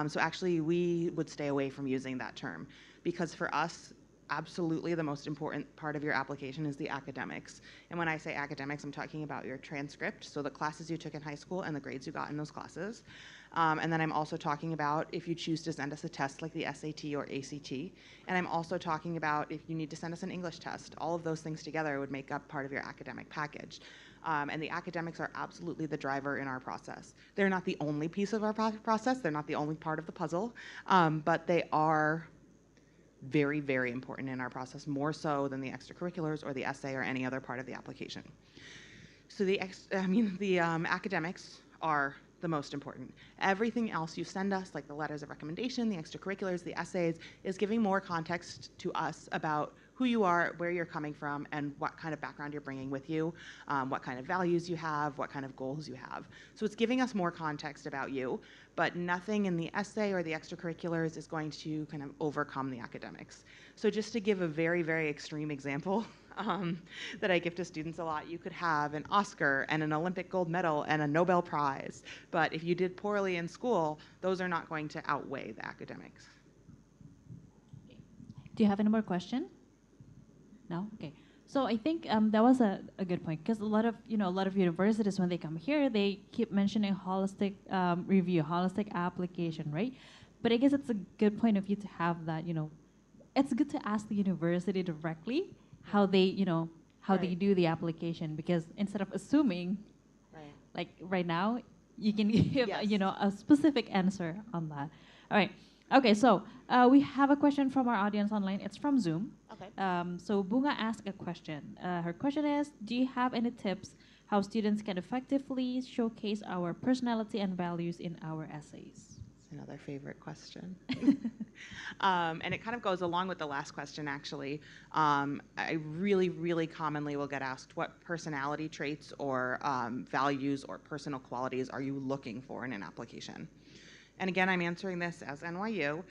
So actually, we would stay away from using that term, because for us, absolutely the most important part of your application is the academics. And when I say academics, I'm talking about your transcript, so the classes you took in high school and the grades you got in those classes. And then I'm also talking about if you choose to send us a test like the SAT or ACT. And I'm also talking about if you need to send us an English test. All of those things together would make up part of your academic package. And the academics are absolutely the driver in our process. They're not the only piece of our process. They're not the only part of the puzzle, but they are very, very important in our process, more so than the extracurriculars or the essay or any other part of the application. So the academics are the most important. Everything else you send us, like the letters of recommendation, the extracurriculars, the essays, is giving more context to us about who you are, where you're coming from, and what kind of background you're bringing with you, what kind of values you have, what kind of goals you have. So it's giving us more context about you, but nothing in the essay or the extracurriculars is going to kind of overcome the academics. So just to give a very, very extreme example that I give to students a lot, you could have an Oscar and an Olympic gold medal and a Nobel Prize, but if you did poorly in school, those are not going to outweigh the academics. Do you have any more questions? No? Okay. So I think that was a good point, because a lot of universities, when they come here, they keep mentioning holistic review, holistic application, right? But I guess it's a good point of view to have that. It's good to ask the university directly how they Right. do the application, because instead of assuming, Right. like right now, you can give Yes. a specific answer on that. All right. Okay, so we have a question from our audience online. It's from Zoom. Okay. So Bunga asked a question. Her question is, do you have any tips how students can effectively showcase our personality and values in our essays? It's another favorite question. And it kind of goes along with the last question, actually. I really, really commonly will get asked, what personality traits or values or personal qualities are you looking for in an application? And again, I'm answering this as NYU.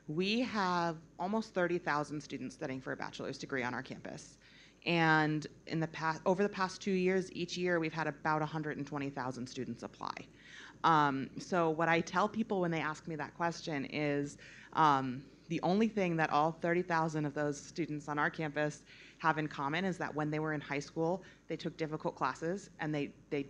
We have almost 30,000 students studying for a bachelor's degree on our campus. And over the past 2 years, each year we've had about 120,000 students apply. So what I tell people when they ask me that question is the only thing that all 30,000 of those students on our campus have in common is that when they were in high school, they took difficult classes and they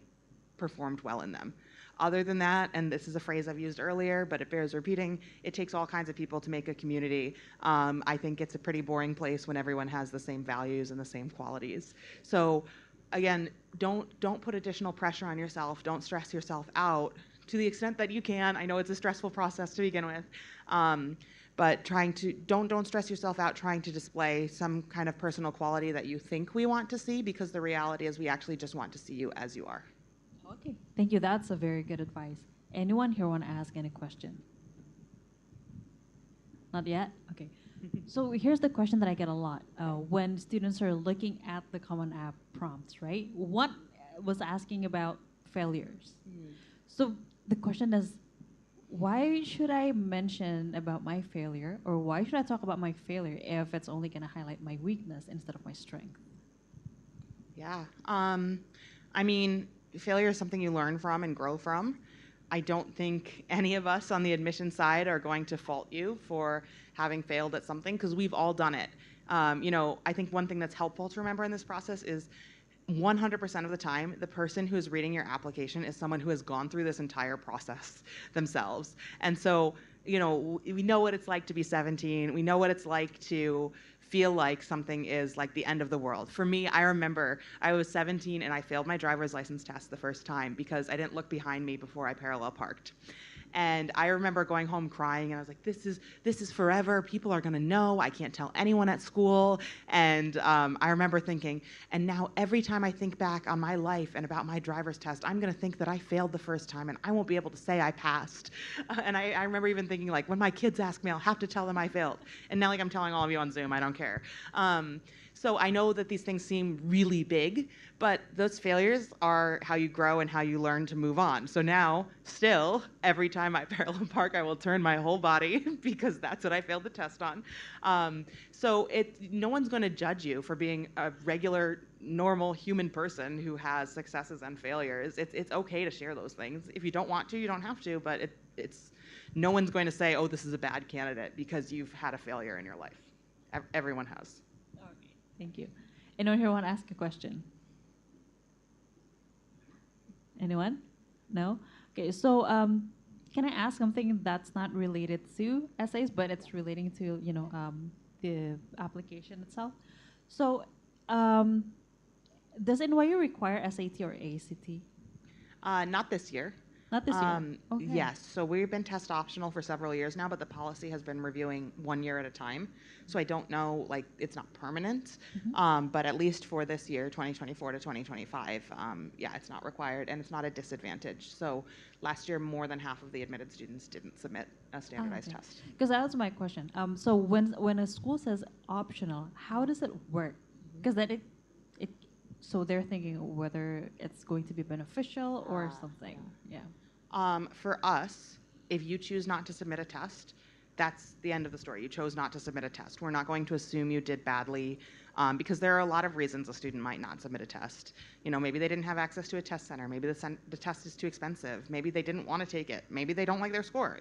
performed well in them. Other than that, and this is a phrase I've used earlier, but it bears repeating, it takes all kinds of people to make a community. I think it's a pretty boring place when everyone has the same values and the same qualities. So again, don't put additional pressure on yourself. Don't stress yourself out to the extent that you can. I know it's a stressful process to begin with. But don't stress yourself out trying to display some kind of personal quality that you think we want to see, because the reality is we actually just want to see you as you are. Okay, thank you. That's a very good advice. Anyone here want to ask any question? Not yet? Okay. So here's the question that I get a lot when students are looking at the Common App prompts, right? One was asking about failures. So the question is, why should I mention about my failure, or why should I talk about my failure if it's only going to highlight my weakness instead of my strength? Yeah. I mean, failure is something you learn from and grow from. I don't think any of us on the admission side are going to fault you for having failed at something, because we've all done it. I think one thing that's helpful to remember in this process is 100% of the time, the person who is reading your application is someone who has gone through this entire process themselves. And so, we know what it's like to be 17. We know what it's like to feel like something is like the end of the world. For me, I remember I was 17 and I failed my driver's license test the first time because I didn't look behind me before I parallel parked. And I remember going home crying, and I was like, this is forever. People are gonna know. I can't tell anyone at school. And I remember thinking, and now every time I think back on my life and about my driver's test, I'm gonna think that I failed the first time and I won't be able to say I passed. And I remember even thinking, like, when my kids ask me, I'll have to tell them I failed. And now, like, I'm telling all of you on Zoom, I don't care. So I know that these things seem really big, but those failures are how you grow and how you learn to move on. So now, still, every time I parallel park, I will turn my whole body because that's what I failed the test on. So no one's going to judge you for being a regular, normal human person who has successes and failures. It's okay to share those things. If you don't want to, you don't have to, but no one's going to say, oh, this is a bad candidate because you've had a failure in your life. Everyone has. Okay, thank you. Anyone here want to ask a question? Anyone? No? Okay, so can I ask something that's not related to essays, but it's relating to, the application itself? So does NYU require SAT or ACT? Not this year. Not this year. Okay. Yes, so we've been test optional for several years now, but the policy has been reviewing 1 year at a time. So I don't know, like, it's not permanent, but at least for this year, 2024 to 2025, it's not required, and it's not a disadvantage. So last year, more than half of the admitted students didn't submit a standardized test. Because that was my question. So when a school says optional, how does it work? Because so they're thinking whether it's going to be beneficial or something. Yeah. For us, if you choose not to submit a test, that's the end of the story. You chose not to submit a test. We're not going to assume you did badly, because there are a lot of reasons a student might not submit a test. Maybe they didn't have access to a test center. Maybe the test is too expensive. Maybe they didn't want to take it. Maybe they don't like their score.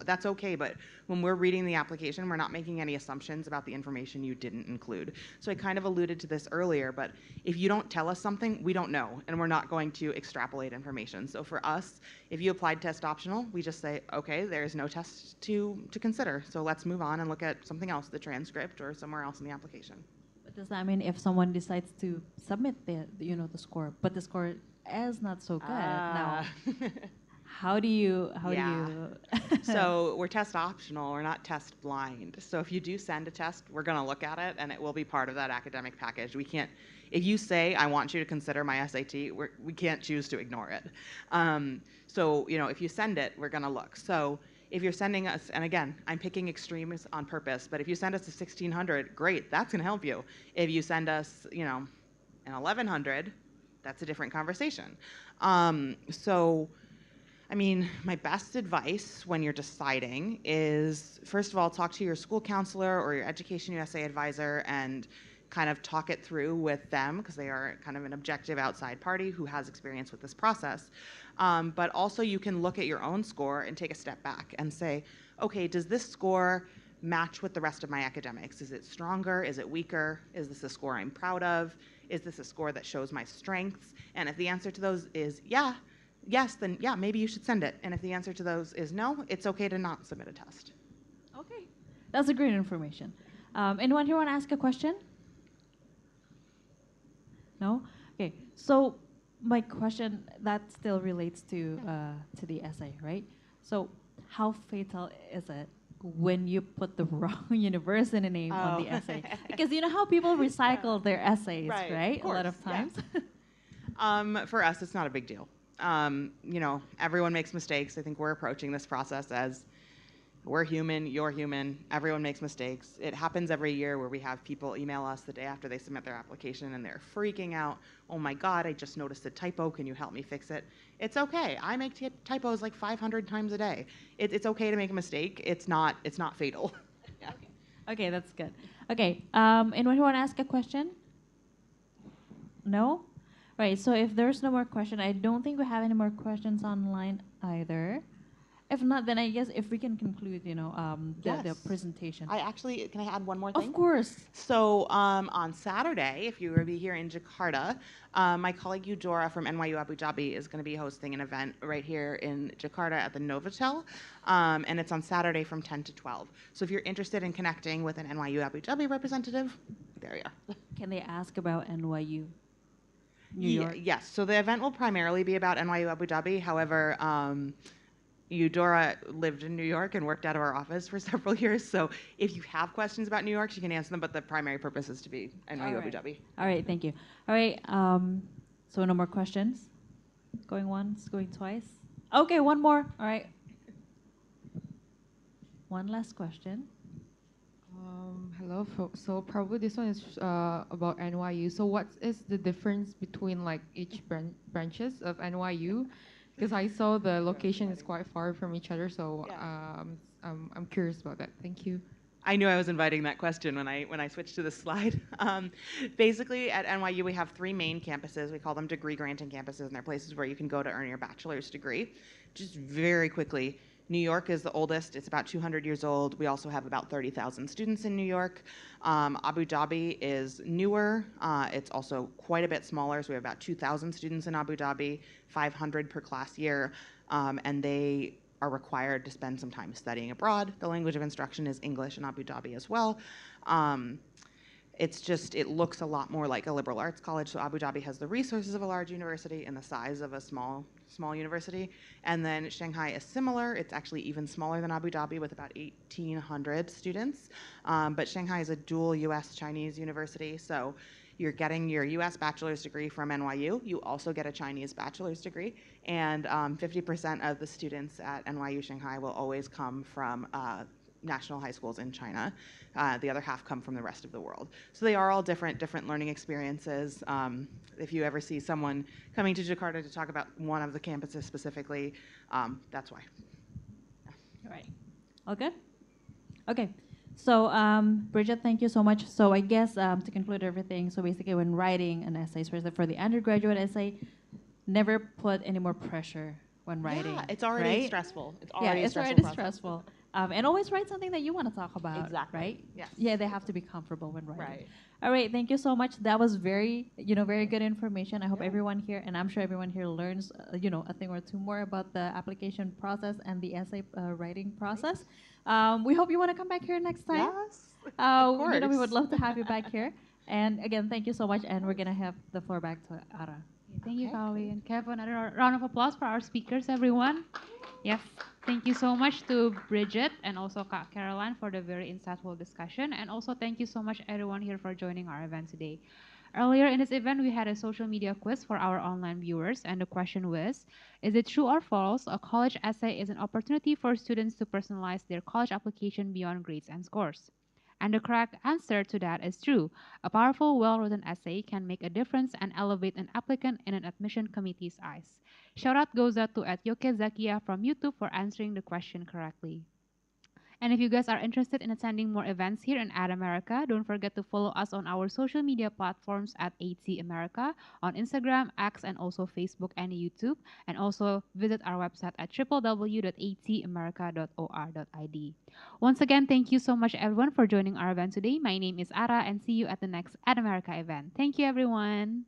that's okay, but when we're reading the application, we're not making any assumptions about the information you didn't include. So I kind of alluded to this earlier, but if you don't tell us something, we don't know, and we're not going to extrapolate information. So for us, if you applied test optional, we just say, okay, there's no test to consider, so let's move on and look at something else, the transcript or somewhere else in the application. But does that mean if someone decides to submit the the score, but the score is not so good now? How do you? So we're test optional. We're not test blind. So if you do send a test, we're going to look at it, and it will be part of that academic package. We can't. If you say, "I want you to consider my SAT," we can't choose to ignore it. So if you send it, we're going to look. So if you're sending us, and again, I'm picking extremes on purpose, but if you send us a 1600, great, that's going to help you. If you send us, an 1100, that's a different conversation. My best advice when you're deciding is, first of all, talk to your school counselor or your Education USA advisor and kind of talk it through with them, because they are kind of an objective outside party who has experience with this process. But also you can look at your own score and take a step back and say, okay, does this score match with the rest of my academics? Is it stronger? Is it weaker? Is this a score I'm proud of? Is this a score that shows my strengths? And if the answer to those is yes, then yeah, maybe you should send it. And if the answer to those is no, it's okay to not submit a test. Okay, that's a great information. Anyone here want to ask a question? No? Okay, so my question, that still relates to the essay, right? So how fatal is it when you put the wrong university name on the essay? Because you know how people recycle their essays, right? A lot of times. Yeah. For us, it's not a big deal. Everyone makes mistakes. I think we're approaching this process as we're human, you're human, everyone makes mistakes. It happens every year where we have people email us the day after they submit their application and they're freaking out. Oh my God, I just noticed a typo. Can you help me fix it? It's okay. I make typos like 500 times a day. It's okay to make a mistake. It's not fatal. Yeah. Okay, that's good. Okay, anyone who want to ask a question? No? Right, so if there's no more question, I don't think we have any more questions online either. If not, then I guess if we can conclude, the presentation. Can I add one more thing? Of course. So on Saturday, if you will be here in Jakarta, my colleague Eudora from NYU Abu Dhabi is going to be hosting an event right here in Jakarta at the Novotel, and it's on Saturday from 10 to 12. So if you're interested in connecting with an NYU Abu Dhabi representative, there you are. Can they ask about NYU? New York? Yes, so the event will primarily be about NYU Abu Dhabi. However, Eudora lived in New York and worked out of our office for several years. So if you have questions about New York, she can answer them, but the primary purpose is to be NYU Abu Dhabi. All right, thank you. All right, so no more questions? Going once, going twice? Okay, one more. All right. One last question. Hello, folks. So probably this one is about NYU. So what is the difference between like each branches of NYU? Because I saw the location is quite far from each other, so I'm curious about that. Thank you. I knew I was inviting that question when I switched to this slide. Basically, at NYU, we have 3 main campuses. We call them degree-granting campuses, and they're places where you can go to earn your bachelor's degree. Just very quickly, New York is the oldest. It's about 200 years old. We also have about 30,000 students in New York. Abu Dhabi is newer. It's also quite a bit smaller. So we have about 2,000 students in Abu Dhabi, 500 per class year, and they are required to spend some time studying abroad. The language of instruction is English in Abu Dhabi as well. It looks a lot more like a liberal arts college. So Abu Dhabi has the resources of a large university and the size of a small university. And then Shanghai is similar. It's actually even smaller than Abu Dhabi with about 1,800 students. But Shanghai is a dual US-Chinese university. So you're getting your US bachelor's degree from NYU. You also get a Chinese bachelor's degree. And 50% of the students at NYU Shanghai will always come from national high schools in China. The other half come from the rest of the world. So they are all different learning experiences. If you ever see someone coming to Jakarta to talk about one of the campuses specifically, that's why. Yeah. All right. All good? Okay. So Bridget, thank you so much. So I guess to conclude everything, so basically when writing an essay, especially for the undergraduate essay, never put any more pressure when writing. Yeah, it's already right? stressful. It's Yeah, already a it's stressful already process. stressful. And always write something that you want to talk about. Exactly. Right? Yes. Yeah, they have to be comfortable when writing. Right. All right, thank you so much. That was very, very good information. I hope Yeah. everyone here, and I'm sure everyone here learns, a thing or two more about the application process and the essay writing process. We hope you want to come back here next time. Yes. Of We would course. love to have you back here. And again, thank you so much. And we're gonna have the floor back to Ara. Thank you, Okay, Kali. And Kev, another round of applause for our speakers, everyone. Yes, thank you so much to Bridget and also Kak Caroline for the very insightful discussion. And also thank you so much everyone here for joining our event today. Earlier in this event, we had a social media quiz for our online viewers, and the question was, is it true or false a college essay is an opportunity for students to personalize their college application beyond grades and scores? And the correct answer to that is true. A powerful, well-written essay can make a difference and elevate an applicant in an admission committee's eyes. Shout out goes out to @Yoke Zakia from YouTube for answering the question correctly. And if you guys are interested in attending more events here in Ad America, don't forget to follow us on our social media platforms at AT America on Instagram, X, and also Facebook and YouTube. And also visit our website at www.atamerica.or.id. Once again, thank you so much everyone for joining our event today. My name is Ara and see you at the next Ad America event. Thank you everyone.